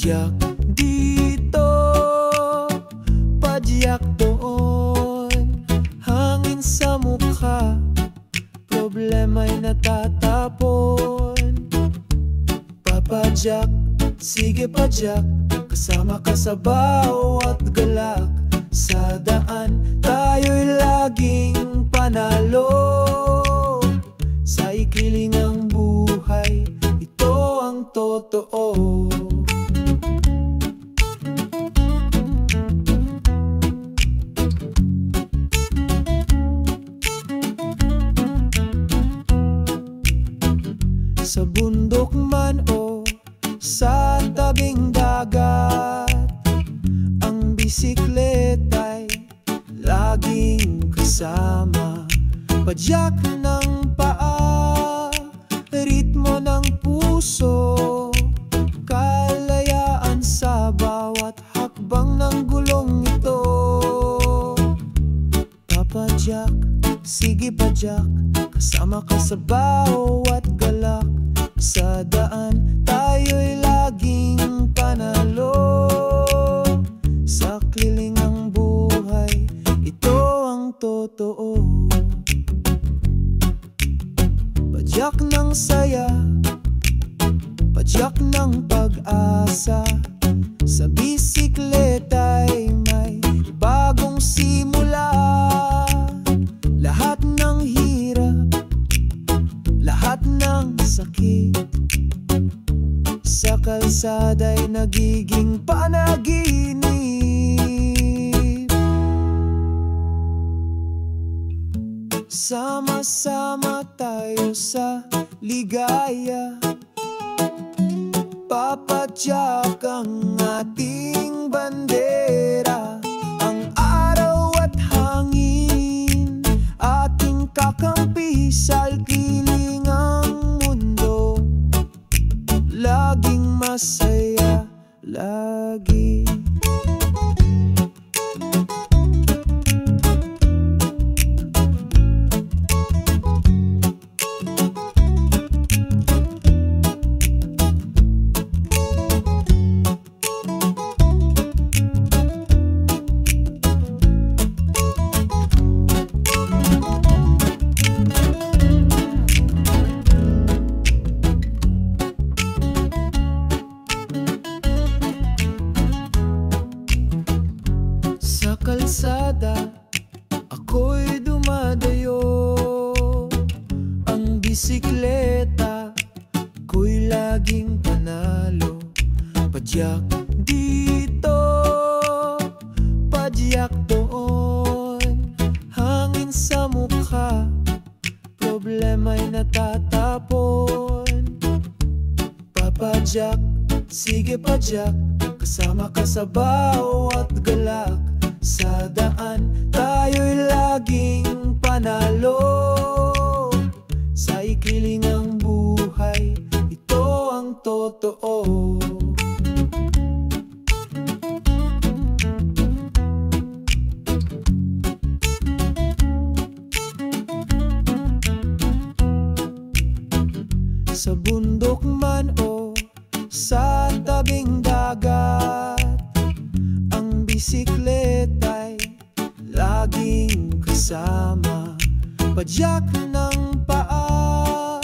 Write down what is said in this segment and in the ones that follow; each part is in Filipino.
Padyak dito, padyak doon, hangin sa mukha, problema'y natatapon. Papadyak, sige padyak, kasama ka sa bawat galak. Sa daan, tayo'y laging panalo. Sa ikiling ng buhay, ito ang totoo. Sa bundok man o sa tabing dagat, ang bisikleta'y laging kasama. Padyak ng paa, ritmo ng puso, kalayaan sa bawat hakbang ng gulong ito. Papadyak, sige padyak, kasama ka sa bawat galak. Sa daan, tayo'y laging panalo. Sa kliling ng buhay, ito ang totoo. Padyak ng saya, padyak ng pag-asa. Sa bisikleta'y may bagong simula. Lahat ng hirap, lahat ng sakit, sa kalsada'y nagiging panaginip. Sama-sama tayo sa ligaya, papadyak ang ating bandera. Ang araw at hangin, ating kakampi sa kiling ang mundo. Laging masaya, lagi. Sa kalsada, ako'y dumadayo. Ang bisikleta ko'y laging panalo. Padyak dito, padyak doon, hangin sa mukha, problema'y natatapon. Papadyak, sige padyak, kasama ka sa bawat galak. Sa daan, tayo'y laging panalo. Sa ikiling ng buhay, ito ang totoo. Sa bundok man o sa tabing dagat, ang bisikleta'y laging kasama. Padyak ng paa,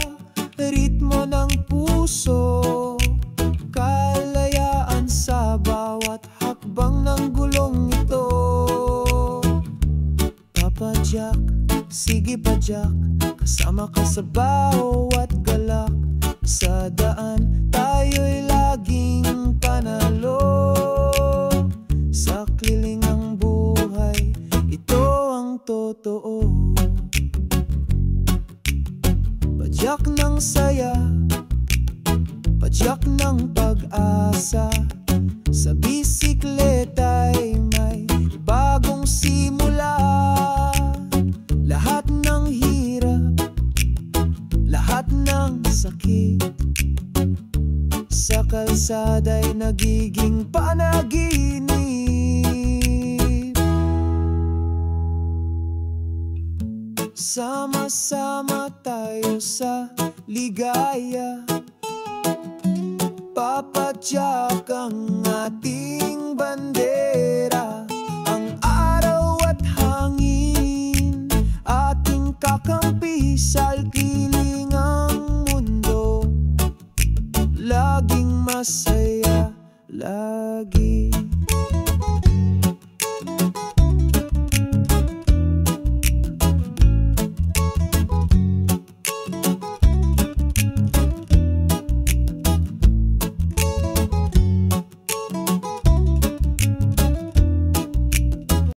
ritmo ng puso, kalayaan sa bawat hakbang ng gulong ito. Papadyak, sige padyak, kasama ka sa bawat galak. Sa daan, tayo'y laging panalo. Sa kliling ng buhay, ito ang totoo. Padyak ng saya, padyak ng pag-asa. Sa bisikleta'y may bagong simula. Lahat ng hirap, lahat ng sakit, sa kalsada'y nagiging panaginip. Sama-sama tayo sa ligaya, papadyak tinatyak ang ating bandera.